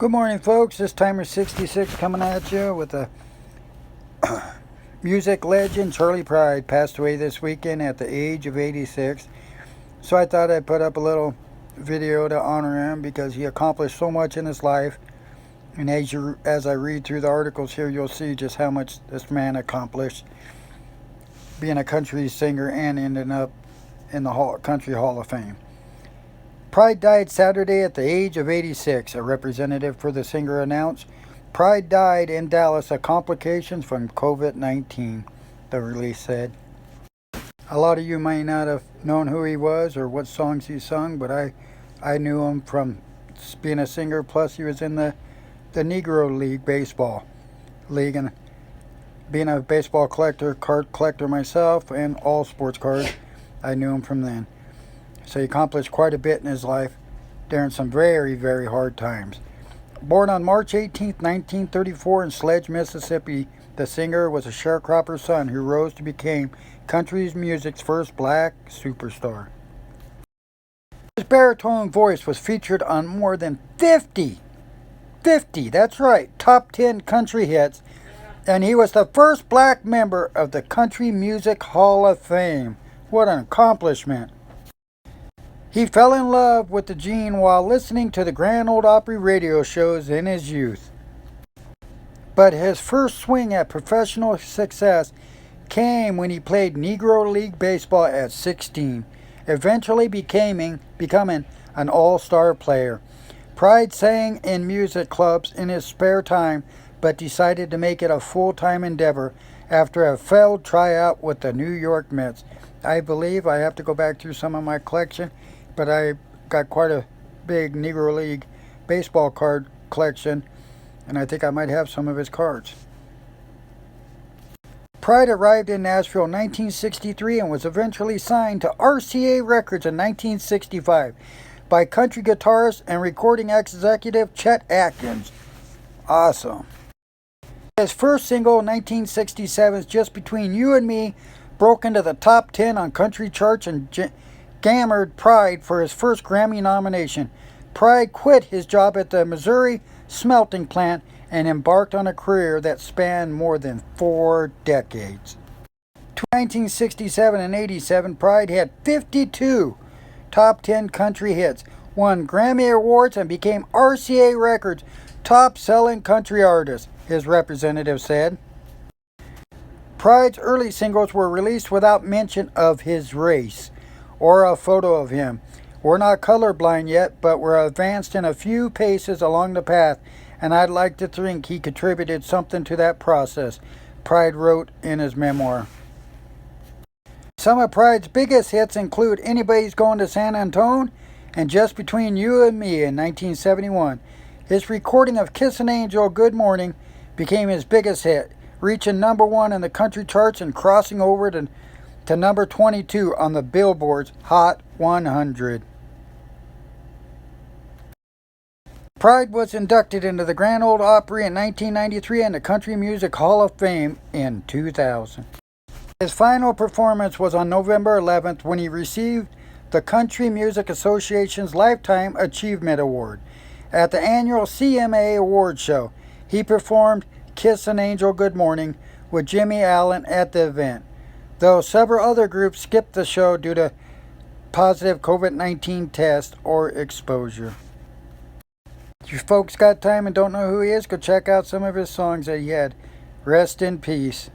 Good morning, folks. This Timer 66 coming at you with a music legend. Charley Pride passed away this weekend at the age of 86. So I thought I'd put up a little video to honor him because he accomplished so much in his life. And as I read through the articles here, you'll see just how much this man accomplished, being a country singer and ending up in the Country Hall of Fame. Pride died Saturday at the age of 86, a representative for the singer announced. Pride died in Dallas of complications from COVID-19, the release said. A lot of you might not have known who he was or what songs he sung, but I knew him from being a singer, plus he was in the Negro League Baseball League, and being a baseball collector, card collector myself, and all sports cards, I knew him from then. So he accomplished quite a bit in his life during some very, very hard times. Born on March 18, 1934 in Sledge, Mississippi, the singer was a sharecropper's son who rose to become country music's first black superstar. His baritone voice was featured on more than 50, that's right, top 10 country hits, and he was the first black member of the Country Music Hall of Fame. What an accomplishment. He fell in love with the gene while listening to the Grand Ole Opry radio shows in his youth. But his first swing at professional success came when he played Negro League Baseball at 16, eventually becoming an all-star player. Pride sang in music clubs in his spare time, but decided to make it a full-time endeavor after a failed tryout with the New York Mets. I believe I have to go back through some of my collection, but I got quite a big Negro League baseball card collection, and I think I might have some of his cards. Pride arrived in Nashville in 1963 and was eventually signed to RCA Records in 1965 by country guitarist and recording executive Chet Atkins. Awesome. His first single, 1967's Just Between You and Me, broke into the top 10 on country charts and garnered Pride for his first Grammy nomination. Pride quit his job at the Missouri smelting plant and embarked on a career that spanned more than 4 decades. Between 1967 and 87, Pride had 52 top 10 country hits, won Grammy Awards, and became RCA Records' top-selling country artist, his representative said. Pride's early singles were released without mention of his race or a photo of him. We're not colorblind yet, but we're advanced in a few paces along the path, and I'd like to think he contributed something to that process, Pride wrote in his memoir. Some of Pride's biggest hits include Anybody's Going to San Antone and Just Between You and Me in 1971. His recording of Kissin' Angel Good Morning became his biggest hit, reaching number 1 in the country charts and crossing over to number 22 on the Billboard's Hot 100. Pride was inducted into the Grand Ole Opry in 1993 and the Country Music Hall of Fame in 2000. His final performance was on November 11th when he received the Country Music Association's Lifetime Achievement Award. At the annual CMA Awards show, he performed Kissin' Angel Good Morning with Jimmy Allen at the event, though several other groups skipped the show due to positive COVID-19 test or exposure. If you folks got time and don't know who he is, go check out some of his songs that he had. Rest in peace.